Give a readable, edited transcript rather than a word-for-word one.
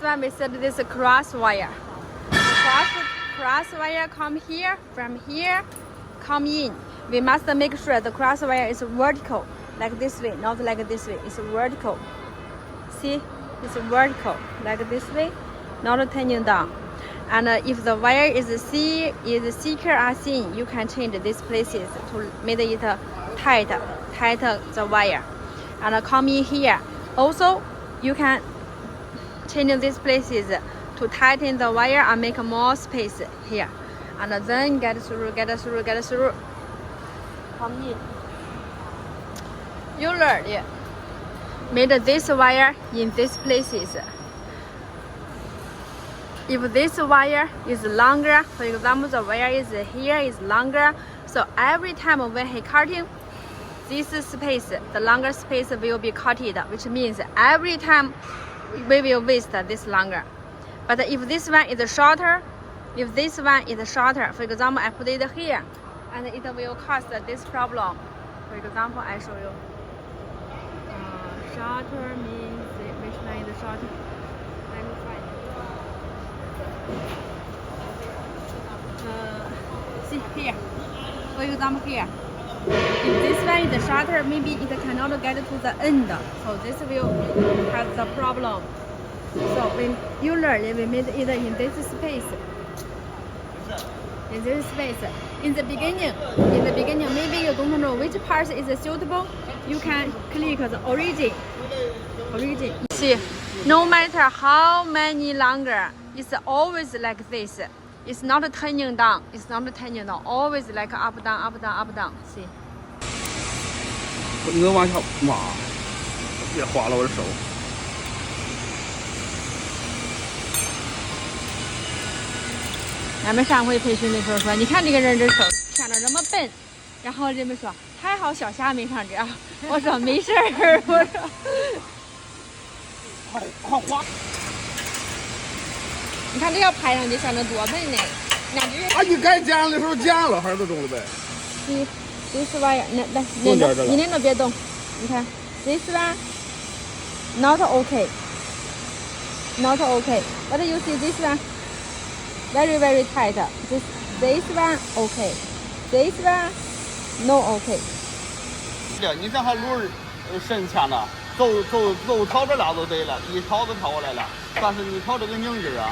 one we said this cross wire. Cross wire come here, from here, come in. We must make sure the cross wire is vertical, like this way, not like this way. It's vertical. See, it's vertical, like this way, not turning down. And if the wire is thicker or thin, you can change these places to make it tight the wire. And come in here. Also, you can change these places to tighten the wire and make more space here. And then get through. Come in. You learned it. Made this wire in these places. If this wire is longer, for example, the wire is here is longer, so every time when he cutting, this space, the longer space will be cutted, which means every time we will waste this longer. But if this one is shorter, for example, I put it here, and it will cause this problem. For example, I show you. Shorter means which one is shorter? Let me find. See here. For example, here. If this one is shorter, maybe it cannot get to the end. So this will have the problem. So when you learn, we made it in this space. In this space. In the beginning, maybe you don't know which part is suitable. You can click the origin. See, no matter how many longer, it's always like this. It's not turning down. Always like up, down. See. 你往下挖，别划了我的手。俺们上回培训的时候说，你看这个人这手牵着这么笨，然后人们说还好小虾没上这啊。我说没事儿，我说。快划！你看这要拍上去，像这多笨呢。啊，你该剪的时候剪了，还是这种的呗。This wire， 来，你那别动。你看 ，this one not okay. But you see this one very tight. This one okay. This one no okay. 你这还轮深牵了，走朝这俩就对了，一朝就朝过来了，但是你朝这个拧劲啊。